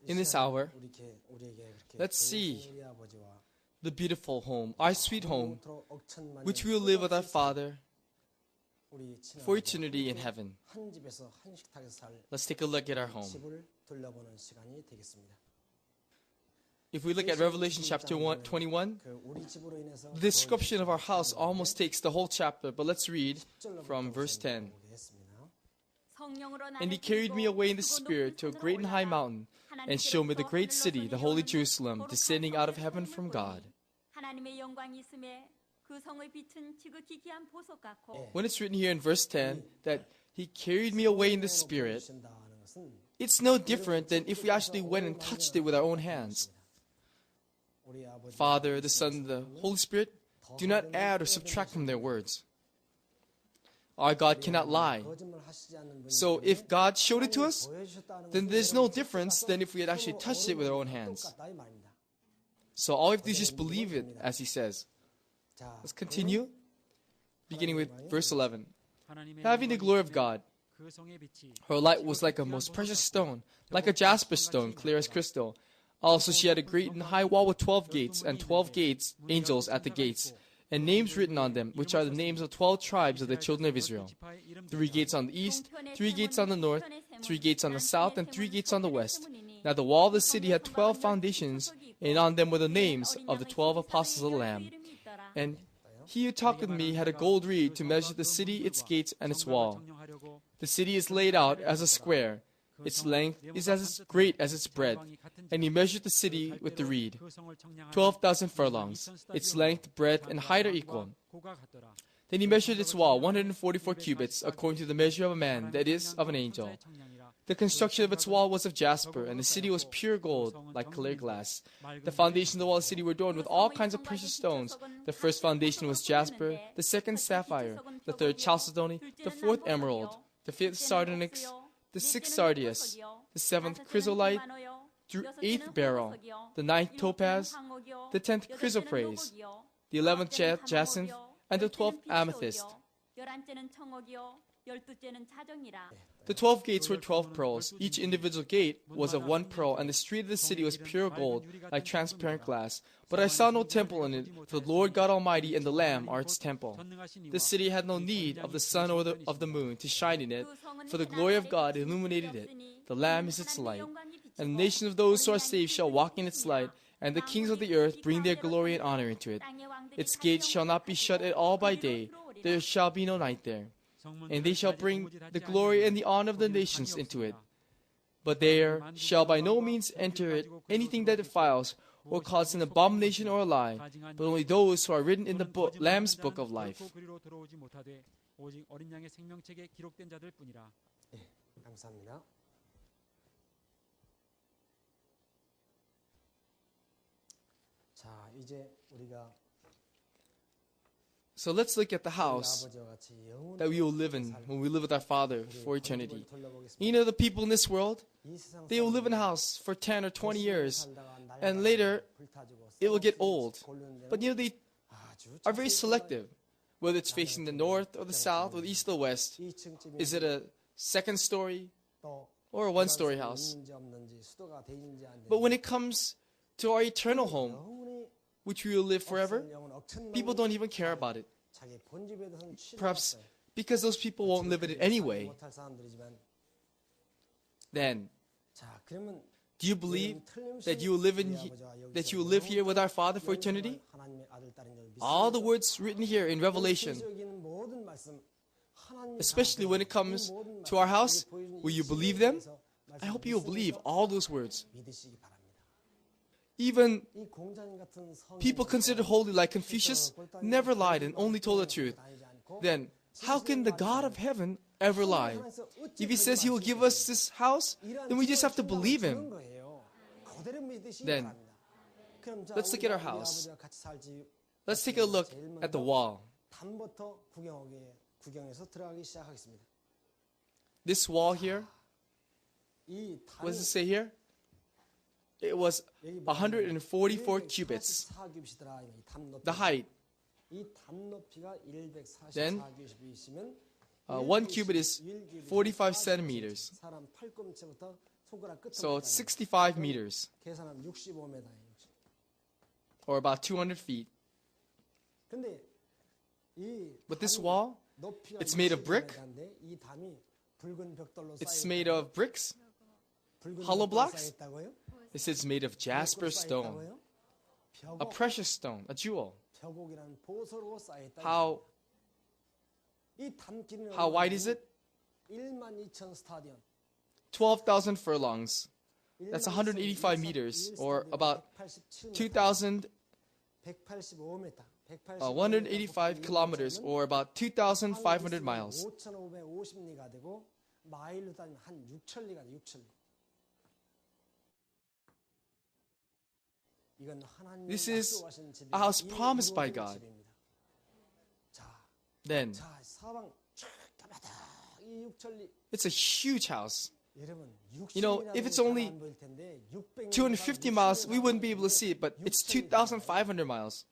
in this hour, let's see the beautiful home, our sweet home, which we will live with our Father for eternity in heaven. Let's take a look at our home. If we look at Revelation chapter 21, the description of our house almost takes the whole chapter, but let's read from verse 10. And he carried me away in the Spirit to a great and high mountain, and showed me the great city, the holy Jerusalem, descending out of heaven from God. When it's written here in verse 10 that he carried me away in the Spirit, it's no different than if we actually went and touched it with our own hands. Father, the Son, and the Holy Spirit do not add or subtract from their words. Our God cannot lie. So if God showed it to us, then there's no difference than if we had actually touched it with our own hands. So all we have to do is just believe it, as he says. Let's continue, beginning with verse 11. Having the glory of God, her light was like a most precious stone, like a jasper stone, clear as crystal. Also she had a great and high wall with 12 gates, and 12 gates, angels at the gates, and names written on them, which are the names of 12 tribes of the children of Israel. 3 gates on the east, 3 gates on the north, 3 gates on the south, and 3 gates on the west. Now the wall of the city had 12 foundations, and on them were the names of the 12 apostles of the Lamb. And he who talked with me had a gold reed to measure the city, its gates, and its wall. The city is laid out as a square. Its length is as great as its breadth. And he measured the city with the reed, 12,000 furlongs. Its length, breadth, and height are equal. Then he measured its wall, 144 cubits, according to the measure of a man, that is, of an angel. The construction of its wall was of jasper, and the city was pure gold, like clear glass. The foundations of the wall of the city were adorned with all kinds of precious stones. The first foundation was jasper, the second sapphire, the third chalcedony, the fourth emerald, the fifth sardonyx, the sixth sardius, the seventh chrysolite, the eighth beryl, the ninth topaz, the 10th chrysoprase, the 11th jacinth, and the 12th amethyst. The 12 gates were 12 pearls. Each individual gate was of 1 pearl, and the street of the city was pure gold, like transparent glass. But I saw no temple in it, for the Lord God Almighty and the Lamb are its temple. The city had no need of the sun or of the moon to shine in it, for the glory of God illuminated it. The Lamb is its light. And the nation of those who are saved shall walk in its light, and the kings of the earth bring their glory and honor into it. Its gates shall not be shut at all by day. There shall be no night there. And they shall bring the glory and the honor of the nations into it. But there shall by no means enter it anything that defiles, or causes an abomination or a lie, but only those who are written in the Lamb's book of life. So let's look at the house that we will live in when we live with our Father for eternity. You know, the people in this world, they will live in a house for 10 or 20 years, and later it will get old. But you know, they are very selective, whether it's facing the north or the south or the east or the west. Is it a second story or a one-story house? But when it comes to our eternal home, which we will live forever, people don't even care about it. Perhaps because those people won't live in it anyway. Then, do you believe that you will live here with our Father for eternity? All the words written here in Revelation, especially when it comes to our house, will you believe them? I hope you will believe all those words. Even people considered holy like Confucius never lied and only told the truth. Then, how can the God of heaven ever lie? If he says he will give us this house, then we just have to believe him. Then, let's look at our house. Let's take a look at the wall. This wall here, what does it say here? It was 144 cubits, the height. Then, 1 cubit is 45 centimeters. So it's 65 meters, 계산하면 65m예요. or about 200 feet. 근데 이 But this wall, 높이가 it's made of brick. 65m인데 이 담이 붉은 벽돌로 it's 쌓여 made of bricks. 붉은 hollow 벽돌로 blocks? 쌓였다고요? It says it's made of jasper 벽돌로 stone, 쌓였다고요? a 벽옥, precious stone, a jewel. 벽옥이라는 보석으로 쌓였다. 이 담길이는 How wide is it? 12,000 스타디언. 12,000 furlongs. That's 185 meters, or about 2,000, 185m. 185 kilometers, or about 2,500 miles. 5,550리가 되고 마일로 따지면 한 6,000리가 돼. 6,000리. 이건 하나님이 This is 약속하신 집이 a house promised by 이루어진 God. 집입니다. 자, Then 사방 쫙 가마다 이 6,000리. it's a huge house. 여러분, You know, if it's only 250 miles, we wouldn't be able to see it, but it's 2,500 miles.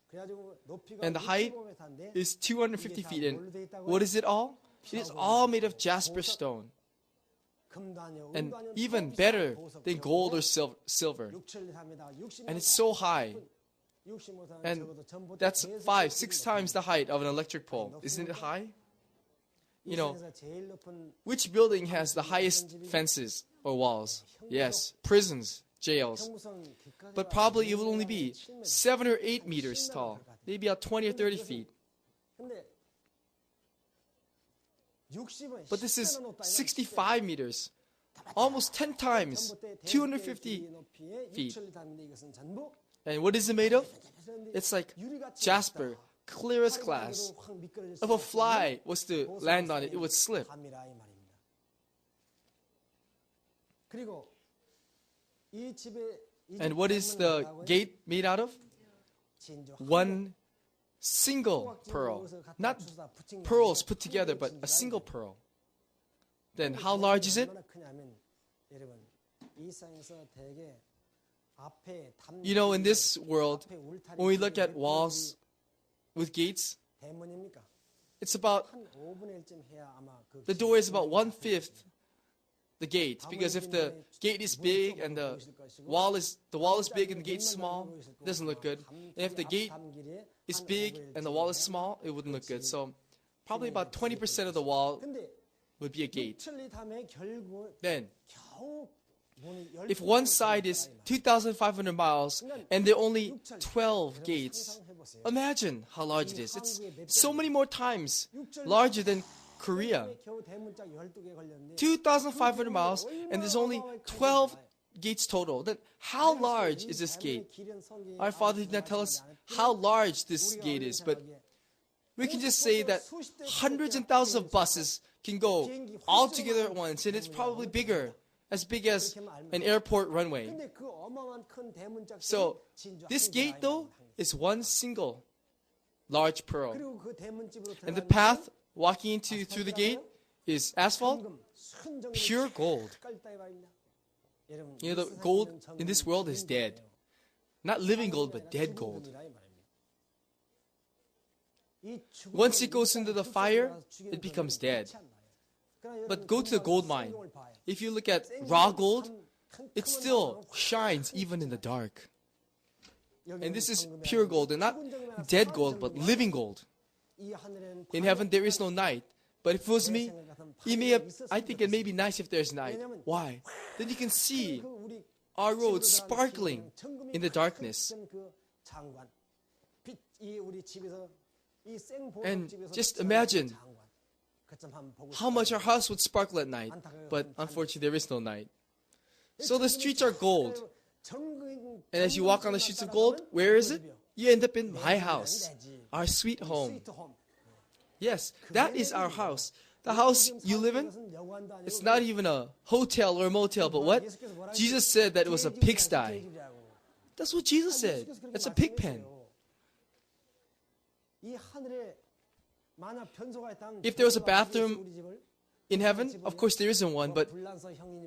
And the height is 250 feet. And what is it all? It is all made of jasper stone. And even better than gold or silver. And it's so high. And that's 5, 6 times the height of an electric pole. Isn't it high? You know, which building has the highest fences or walls? Yes, prisons, jails. But probably it will only be 7 or 8 meters tall, maybe about 20 or 30 feet. But this is 65 meters, almost 10 times, 250 feet. And what is it made of? It's like jasper, clear as glass. If a fly was to land on it, it would slip. And what is the gate made out of? One single pearl. Not pearls put together, but a single pearl. Then how large is it? You know, in this world, when we look at walls with gates, it's about, the door is about 1/5 the gate, because if the gate is big and the wall is big and the gate is small, it doesn't look good. And if the gate is big and the wall is small, it wouldn't look good. So probably about 20% of the wall would be a gate. Then, if one side is 2,500 miles and there are only 12 gates, imagine how large it is. It's so many more times larger than Korea. 2,500 miles and there's only 12 gates total. Then how large is this gate? Our Father did not tell us how large this gate is, but we can just say that hundreds and thousands of buses can go all together at once, and it's probably bigger, as big as an airport runway. So this gate, though, is one single large pearl. And the path walking through the gate is asphalt, pure gold. You know, the gold in this world is dead. Not living gold, but dead gold. Once it goes into the fire, it becomes dead. But go to the gold mine. If you look at raw gold, it still shines even in the dark. And this is pure gold, and not dead gold, but living gold. In heaven, there is no night. But if it was me, I think it may be nice if there's night. Why? Then you can see our road sparkling in the darkness. And just imagine how much our house would sparkle at night. But unfortunately, there is no night. So the streets are gold. And as you walk on the streets of gold, where is it? You end up in my house, our sweet home. Yes, that is our house. The house you live in, it's not even a hotel or a motel, but what? Jesus said that it was a pigsty. That's what Jesus said. It's a pig pen. If there was a bathroom in heaven, of course there isn't one, but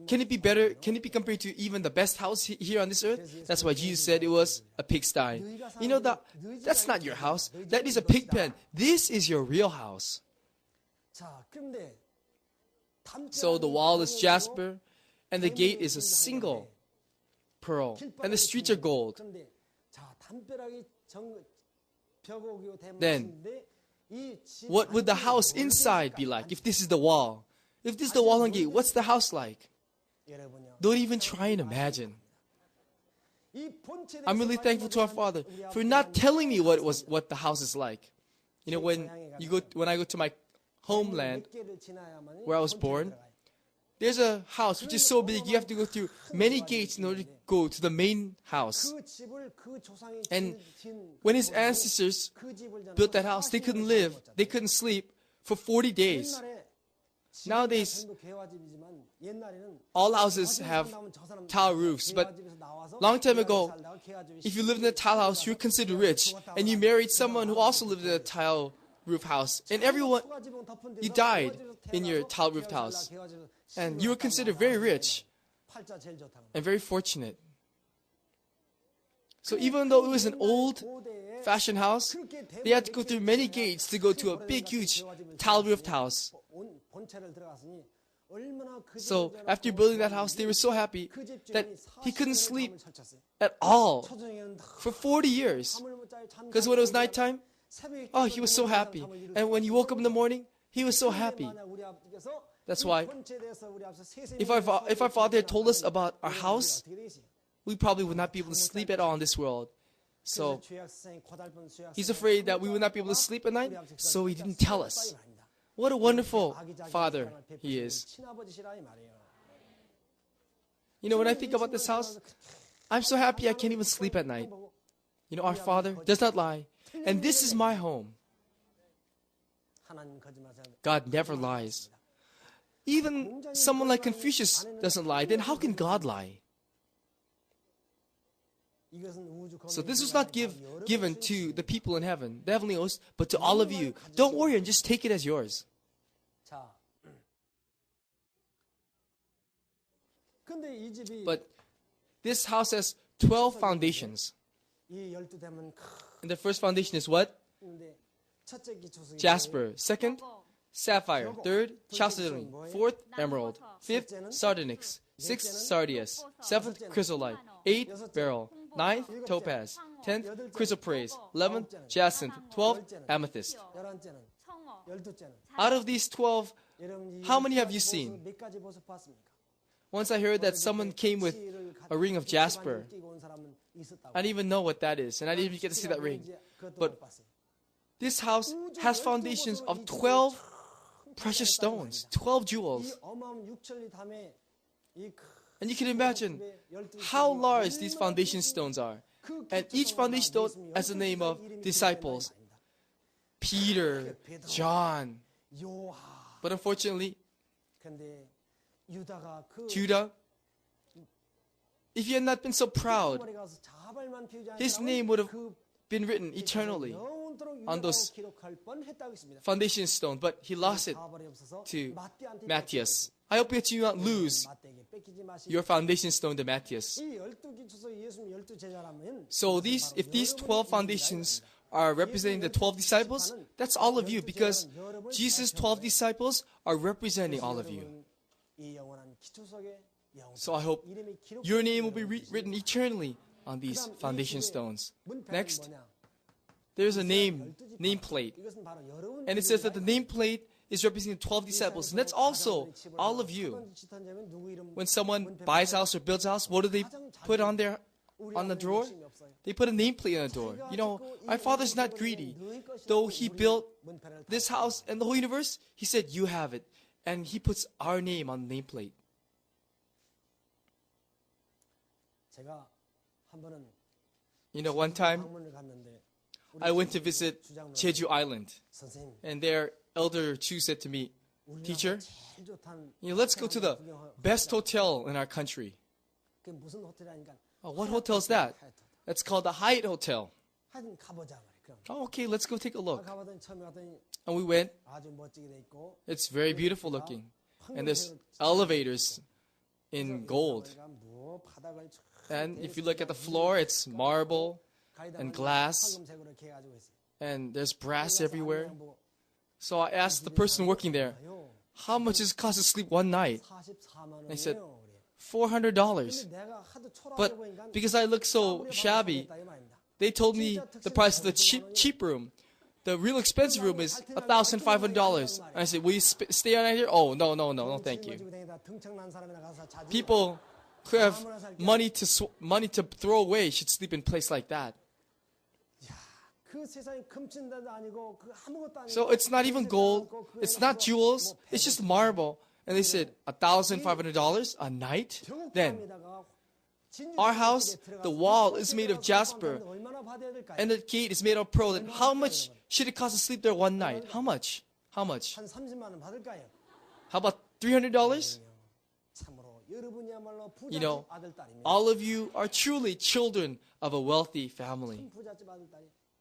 can it be better? Can it be compared to even the best house here on this earth? That's why Jesus said it was a pigsty. You know, that's not your house. That is a pig pen. This is your real house. So the wall is jasper, And the gate is a single pearl. And the streets are gold. 그런데 자, 담벼락이 벽옥이고 Then, 대문인데 이 집 what would the house inside be like if this is the wall? If this is the wall and gate, what's the house like? 여러분요. Don't even try and imagine. I'm really thankful to our Father for not telling me what the house is like. You know, when I go to my homeland where I was born, there's a house which is so big you have to go through many gates in order to go to the main house. And when his ancestors built that house, they couldn't live, they couldn't sleep for 40 days. Nowadays, all houses have tile roofs, but long time ago, if you lived in a tile house, you were considered rich, and you married someone who also lived in a tile roof house, and you died in your tile roofed house, and you were considered very rich and very fortunate. So even though it was an old-fashioned house, they had to go through many gates to go to a big, huge tile roofed house. So after building that house, they were so happy that he couldn't sleep at all for 40 years. Because when it was nighttime, he was so happy. And when he woke up in the morning, he was so happy. That's why if our father had told us about our house, we probably would not be able to sleep at all in this world. So he's afraid that we would not be able to sleep at night, so he didn't tell us. What a wonderful father he is. You know, when I think about this house, I'm so happy I can't even sleep at night. You know, our Father does not lie. And this is my home. God never lies. Even someone like Confucius doesn't lie. Then how can God lie? So this was not given to the people in heaven, the heavenly host, but to all of you. Don't worry and just take it as yours. But this house has 12 foundations. And the first foundation is what? Jasper. Second, sapphire. Third, chalcedony. Fourth, emerald. Fifth, sardonyx. Sixth, sardius. Seventh, chrysolite. Eighth, beryl. Ninth, topaz. 10th, chrysoprase. 11th, jacinth. 12th, amethyst. Out of these 12, how many have you seen? Once I heard that someone came with a ring of jasper. I didn't even know what that is, and I didn't even get to see that ring. But this house has foundations of 12 precious stones, 12 jewels. And you can imagine how large these foundation stones are. And each foundation stone has the name of disciples. Peter, John. But unfortunately, Judah, if he had not been so proud, his name would have been written eternally on those foundation stones, but he lost it to Matthias. I hope that you not lose your foundation stone to Matthias. So if these 12 foundations are representing the 12 disciples, that's all of you, because Jesus' 12 disciples are representing all of you. So I hope your name will be written on these foundation stones. Next, there's a nameplate. And it says that the nameplate is representing 12 disciples. And that's also all of you. When someone buys a house or builds a house, what do they put on the drawer? They put a nameplate on the door. You know, our Father's not greedy. Though He built this house and the whole universe, He said, you have it. And He puts our name on the nameplate. You know, one time, I went to visit Jeju Island. And their elder Chu said to me, Teacher, let's go to the best hotel in our country. Oh, what hotel is that? That's called the Hyatt Hotel. Oh, okay, let's go take a look. And we went. It's very beautiful looking. And there's elevators in gold. And if you look at the floor, it's marble and glass. And there's brass everywhere. So I asked the person working there, how much does it cost to sleep one night? And he said, $400. 내가 하도 초라하고 But 보니까 because I look so shabby, they told me the price of the cheap room. The real expensive room is $1,500. And I said, will you stay on here? Oh, no, thank you. People who have money to throw away should sleep in a place like that. So it's not even gold. It's not jewels. It's just marble. And they said, $1,500 a night? Then, our house, the wall is made of jasper, and the gate is made of pearl. And how much should it cost to sleep there one night? How much? How much? How about $300? You know, all of you are truly children of a wealthy family.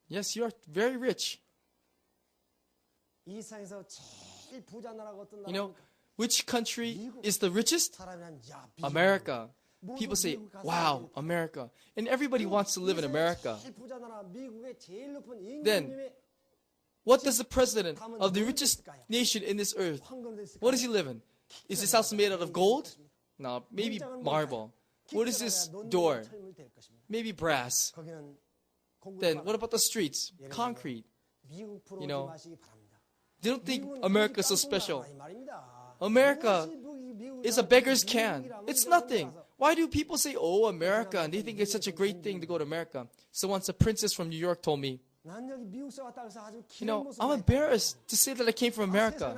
Yes, you are very rich. You know, which country is the richest? America. People say, wow, America. And everybody wants to live in America. Then, what does the president of the richest nation in this earth, what does he live in? Is this house made out of gold? No, maybe marble. What is this door? Maybe brass. Then, what about the streets? Concrete. You know, they don't think America is so special. America is a beggar's can. It's nothing. Why do people say, oh, America, and they think it's such a great thing to go to America? So once a princess from New York told me, you know, I'm embarrassed to say that I came from America.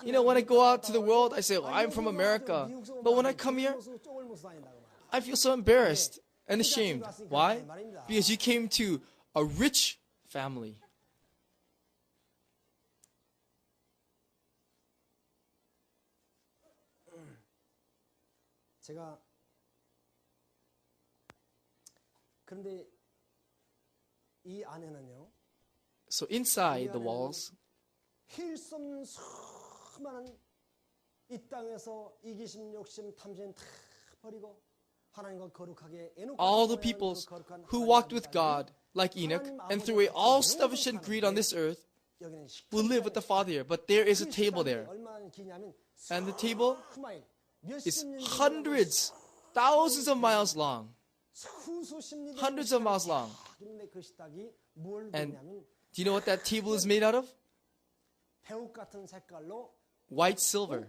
You know, when I go out to the world, I say, oh, I'm from America. But when I come here, I feel so embarrassed and ashamed. Why? Because you came to a rich family. 그런데 이 안에는요. So inside the walls, 힐수 없는 수많은 이 땅에서 이기심, 욕심, 탐심 다 버리고 하나님과 거룩하게 all the people who walked with God, like Enoch, and threw away all selfish and greed on this earth, will live with the Father here. But there is a table there. And the table is hundreds, thousands of miles long. Hundreds of miles long. And do you know what that table is made out of? White silver.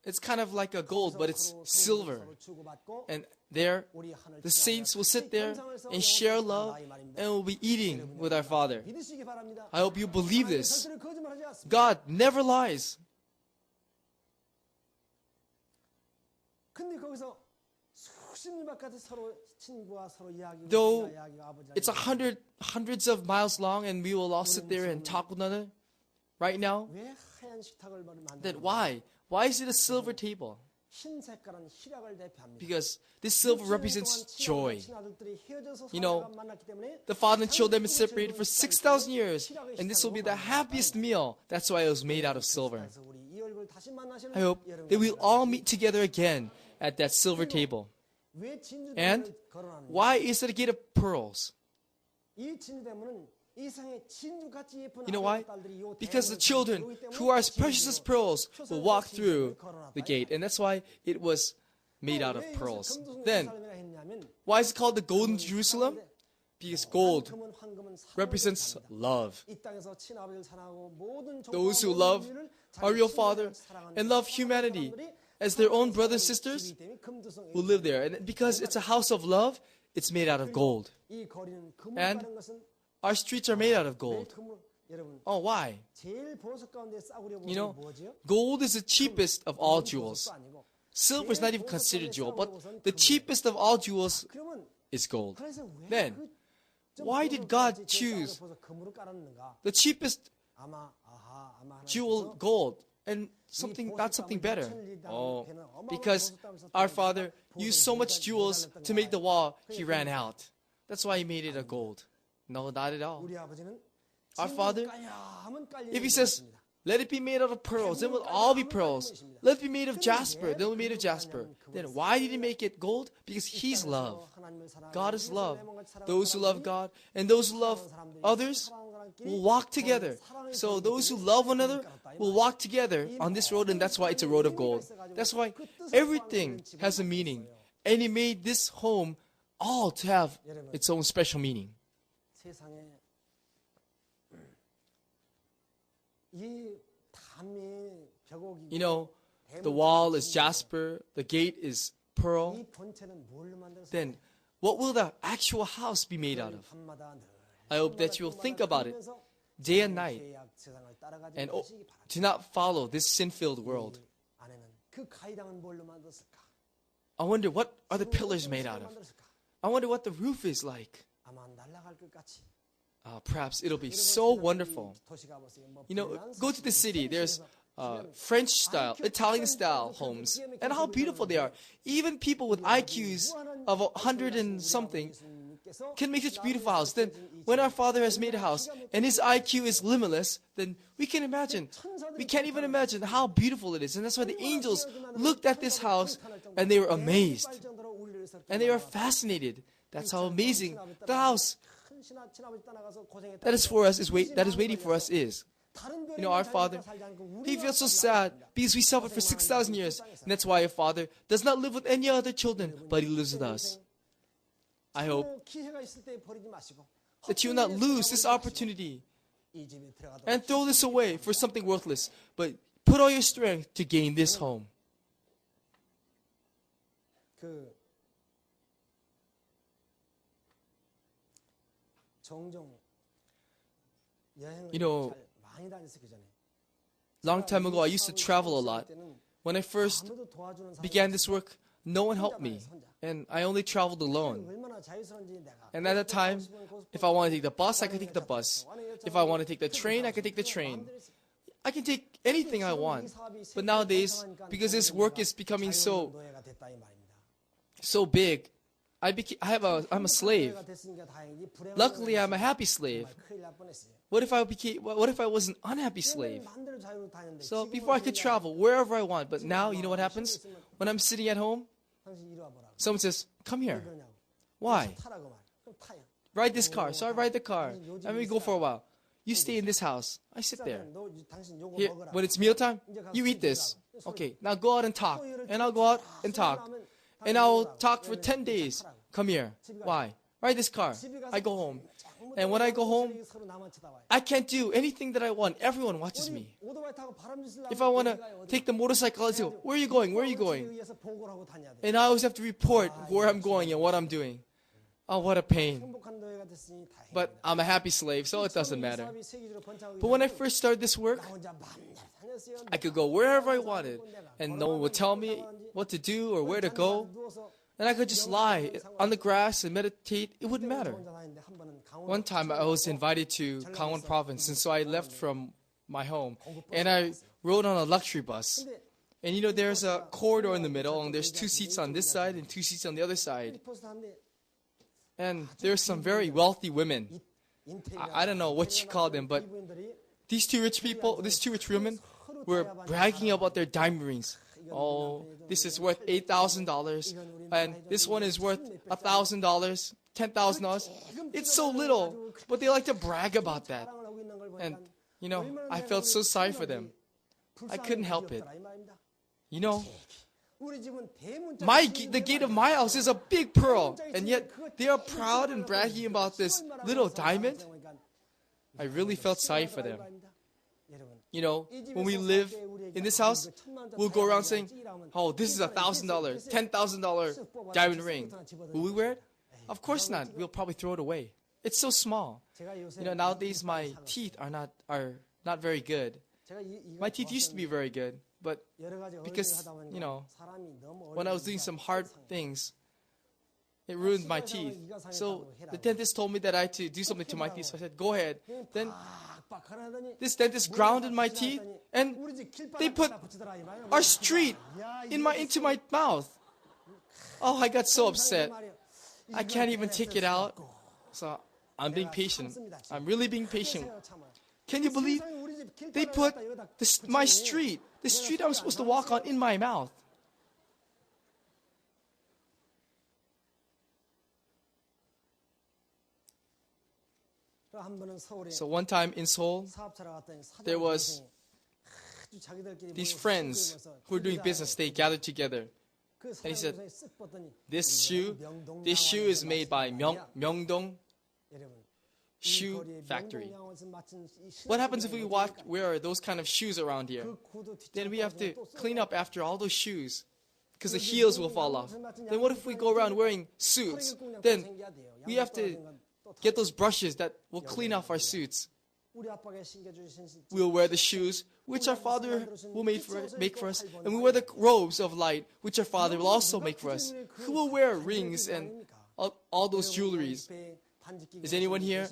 It's kind of like a gold, but it's silver. And there, the saints will sit there and share love and will be eating with our Father. I hope you believe this. God never lies. Though it's hundreds of miles long and we will all sit there and talk with one another right now, then why? Why is it a silver table? Because this silver represents joy. You know, the father and children have been separated for 6,000 years, and this will be the happiest meal. That's why it was made out of silver. I hope that we'll all meet together again at that silver table. And why is it a gate of pearls? You know why? Because the children who are as precious as pearls will walk through the gate. And that's why it was made out of pearls. Then, why is it called the Golden Jerusalem? Because gold represents love. Those who love our real Father and love humanity as their own brothers and sisters will live there. And because it's a house of love, it's made out of gold. And our streets are made out of gold. Oh, why? You know, gold is the cheapest of all jewels. Silver is not even considered jewel, but the cheapest of all jewels is gold. Then, why did God choose the cheapest jewel, gold, and not something better? Oh, because our Father used so much jewels to make the wall, He ran out. That's why He made it of gold. No, not at all. Our Father, if He says, let it be made out of pearls, then it will all be pearls. Let it be made of jasper, then it will be made of jasper. Then why did He make it gold? Because He's love. God is love. Those who love God and those who love others will walk together. So those who love one another will walk together on this road, and that's why it's a road of gold. That's why everything has a meaning. And He made this home all to have its own special meaning. 세상에 이 담이 벽옥이 You know, the wall is jasper, the gate is pearl. 이 본체는 뭘로 만들었을까? Then what will the actual house be made out of? 밤마다 늘 I hope that you will think about it day and night 계약 세상을 따라가지 and 마시기 바랍니다. do not follow this sin-filled world. 안에는 그 가이당은 뭘로 만들었을까? I wonder what are the pillars made out of? I wonder what the roof is like. 아마 날아갈 것 같이. Perhaps it'll be so wonderful. You know, go to the city. There's French style, Italian style homes, and how beautiful they are. Even people with IQs of 100 and something can make such beautiful house. Then when our Father has made a house and His IQ is limitless, then we can imagine. We can't even imagine how beautiful it is. And that's why the angels looked at this house and they were amazed. And they were fascinated. That's how amazing the house that is for us that is waiting for us is. You know, our Father, He feels so sad because we suffered for 6,000 years. And that's why our Father does not live with any other children, but He lives with us. I hope that you will not lose this opportunity and throw this away for something worthless, but put all your strength to gain this home. You know, long time ago, I used to travel a lot. When I first began this work, no one helped me, and I only traveled alone. And at that time, if I want to take the bus, I could take the bus. If I want to take the train, I could take the train. I can take anything I want. But nowadays, because this work is becoming so big, I'm a slave. Luckily, I'm a happy slave. What if I was an unhappy slave? So before I could travel wherever I want, but now you know what happens? When I'm sitting at home, someone says, "Come here." Why? Ride this car. So I ride the car. And we go for a while. You stay in this house. I sit there. Here, when it's mealtime, you eat this. Okay, now go out and talk. And I'll go out and talk. And I'll talk for 10 days. Come here. Why? Ride this car. I go home. And when I go home, I can't do anything that I want. Everyone watches me. If I want to take the motorcycle, I say, "Where are you going? Where are you going?" And I always have to report where I'm going and what I'm doing. Oh, what a pain. But I'm a happy slave, so it doesn't matter. But when I first started this work, I could go wherever I wanted, and no one would tell me what to do or where to go. And I could just lie on the grass and meditate. It wouldn't matter. One time I was invited to Gangwon province, and so I left from my home. And I rode on a luxury bus. And you know, there's a corridor in the middle, and there's 2 seats on this side and 2 seats on the other side. And there's some very wealthy women. I don't know what you call them, but these two rich women were bragging about their diamond rings. Oh, this is worth $8,000, and this one is worth $1,000, $10,000. It's so little, but they like to brag about that. And, you know, I felt so sorry for them. I couldn't help it. You know, the gate of my house is a big pearl, and yet they are proud and bragging about this little diamond. I really felt sorry for them. You know, when we live in this house, we'll go around saying, "Oh, this is $1,000, $10,000 diamond ring." Will we wear it? Of course not. We'll probably throw it away. It's so small. You know, nowadays my teeth are not very good. My teeth used to be very good, but because, you know, when I was doing some hard things, it ruined my teeth. So the dentist told me that I had to do something to my teeth. So I said, "Go ahead." Then this dentist grounded my teeth, and they put our street into my mouth. Oh, I got so upset. I can't even take it out. So I'm being patient. I'm really being patient. Can you believe they put the street I'm supposed to walk on, in my mouth? 한 번은 서울에 So one time in Seoul, 사업자라 갔더니 there was 아주 자기들끼리 these 모여서 friends 모여서 who were doing business. They gathered together. 그 And he said, 사람들이 쓱 봤더니 This shoe 명동 is made by Myeongdong 여러분, Shoe 이 거리에 Factory. 명동양원에서 마친 이 What happens if 신발을 we wear those kind of shoes around here? 그 구두 Then we 뒷장을 have to 또 써. clean up after all those shoes because the heels will fall off. Then what if we go around wearing suits? Then we have to get those brushes that will clean off our suits. 우리 아빠가 신겨주신 We'll wear the shoes which our Father will make for us, and we wear the robes of light which our Father will also make for us. Who will wear rings and all those jewelries? Is anyone here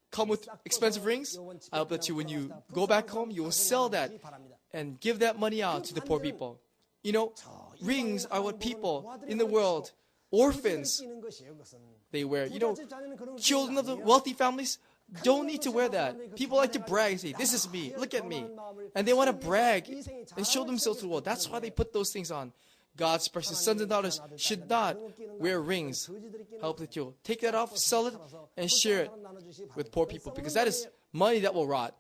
come with expensive rings? I hope that when you go back home, you will sell that and give that money out to the poor people. You know, rings are what people in the world, orphans, they wear. You know, children of the wealthy families don't need to wear that. People like to brag and say, this is me, look at me. And they want to brag and show themselves to the world. That's why they put those things on. God's precious sons and daughters should not wear rings. I hope that you'll take that off, sell it, and share it with poor people, because that is money that will rot.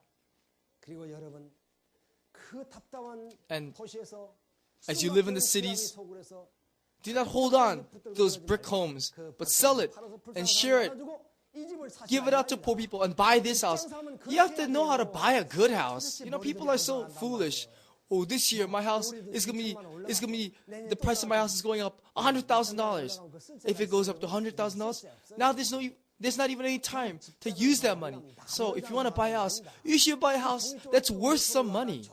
And as you live in the cities, do not hold on to those brick homes, but sell it and share it. Give it out to poor people and buy this house. You have to know how to buy a good house. You know, people are so foolish. Oh, this year my house is gonna be the price of my house is going up $100,000. If it goes up to $100,000, now there's not even any time to use that money. So if you want to buy a house, you should buy a house that's worth some money.